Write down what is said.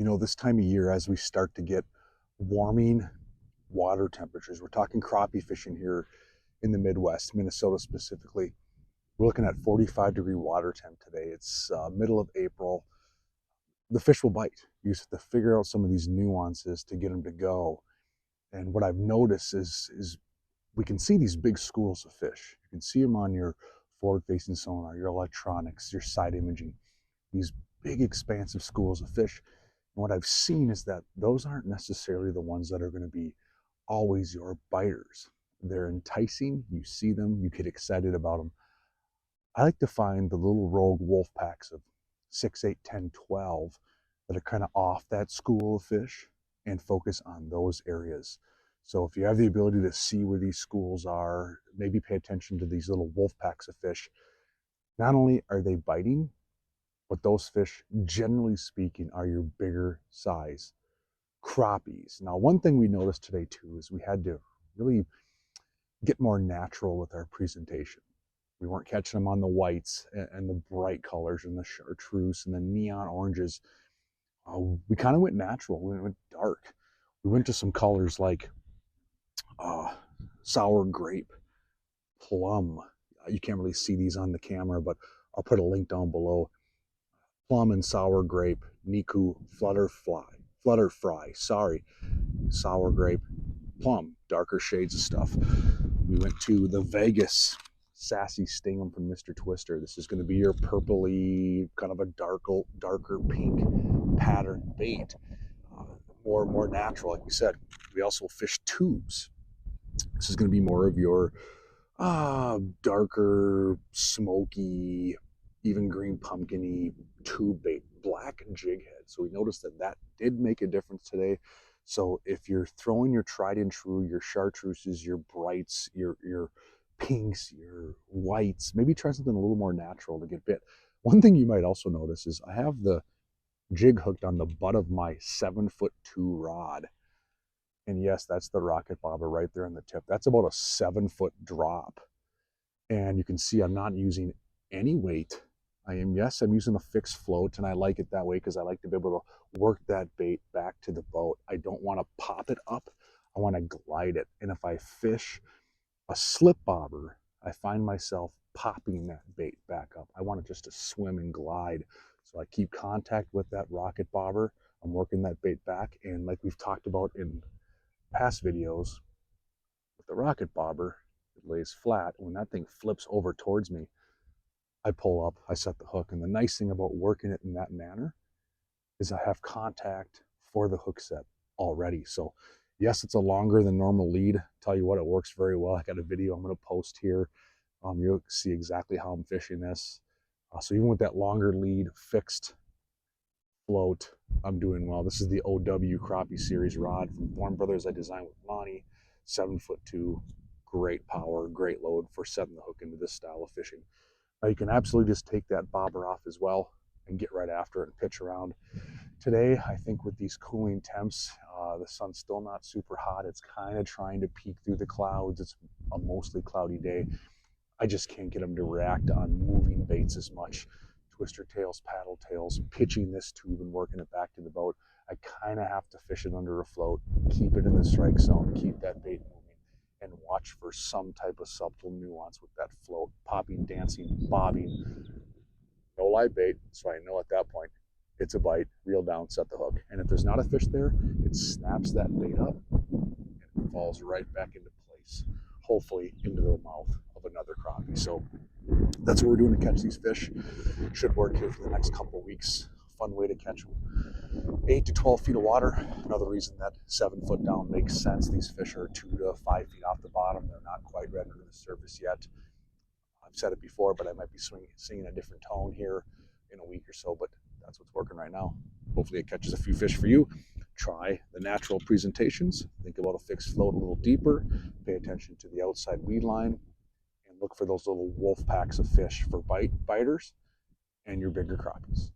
You know, this time of year, as we start to get warming water temperatures, we're talking crappie fishing here in the Midwest, Minnesota specifically. We're looking at 45-degree water temp today. It's middle of April. The fish will bite. You just have to figure out some of these nuances to get them to go. And what I've noticed is we can see these big schools of fish. You can see them on your forward-facing sonar, your electronics, your side imaging, these big expansive schools of fish. And what I've seen is that those aren't necessarily the ones that are going to be always your biters. They're enticing. You see them, you get excited about them. I like to find the little rogue wolf packs of 6, 8, 10, 12 that are kind of off that school of fish and focus on those areas. So if you have the ability to see where these schools are, maybe pay attention to these little wolf packs of fish. Not only are they biting, but those fish, generally speaking, are your bigger size crappies. Now, one thing we noticed today too is we had to really get more natural with our presentation. We weren't catching them on the whites and the bright colors and the chartreuse and the neon oranges. We kind of went natural. We went dark. We went to some colors like sour grape, plum. You can't really see these on the camera, but I'll put a link down below. Plum and sour grape, Niku, flutterfly, sour grape, plum, darker shades of stuff. We went to the Vegas Sassy Sting'em from Mr. Twister. This is going to be your purpley, kind of a darker pink pattern bait. More natural, like we said. We also fish tubes. This is going to be more of your darker, smoky, even green pumpkin-y tube bait, black jig head. So we noticed that did make a difference today. So if you're throwing your tried and true, your chartreuses, your brights, your pinks, your whites, maybe try something a little more natural to get bit. One thing you might also notice is I have the jig hooked on the butt of my 7'2" rod. And yes, that's the rocket bobber right there on the tip. That's about a 7-foot drop. And you can see I'm not using any weight. I'm using a fixed float, and I like it that way because I like to be able to work that bait back to the boat. I don't want to pop it up. I want to glide it. And if I fish a slip bobber, I find myself popping that bait back up. I want it just to swim and glide. So I keep contact with that rocket bobber. I'm working that bait back. And like we've talked about in past videos, with the rocket bobber, it lays flat. When that thing flips over towards me, I pull up, I set the hook. And the nice thing about working it in that manner is I have contact for the hook set already. So yes, it's a longer than normal lead. Tell you what, it works very well. I got a video I'm going to post here. You'll see exactly how I'm fishing this. So even with that longer lead, fixed float, I'm doing well. This is the OW Crappie Series rod from Thorn Brothers. I designed with Lonnie, 7'2", great power, great load for setting the hook into this style of fishing. Now you can absolutely just take that bobber off as well and get right after it and pitch around. Today, I think with these cooling temps, the sun's still not super hot. It's kind of trying to peek through the clouds. It's a mostly cloudy day. I just can't get them to react on moving baits as much. Twister tails, paddle tails, pitching this tube and working it back to the boat. I kind of have to fish it under a float, keep it in the strike zone, keep that bait moving, and watch for some type of subtle nuance with that float, popping, dancing, bobbing. No live bait, so I know at that point it's a bite, reel down, set the hook. And if there's not a fish there, it snaps that bait up and it falls right back into place, hopefully into the mouth of another crappie. So that's what we're doing to catch these fish. Should work here for the next couple of weeks. Fun way to catch them. 8 to 12 feet of water. Another reason that 7 foot down makes sense. These fish are 2 to 5 feet off the bottom. They're not quite ready to the surface yet. I've said it before, but I might be singing a different tone here in a week or so, but that's what's working right now. Hopefully it catches a few fish for you. Try the natural presentations. Think about a fixed float a little deeper. Pay attention to the outside weed line and look for those little wolf packs of fish for biters and your bigger crappies.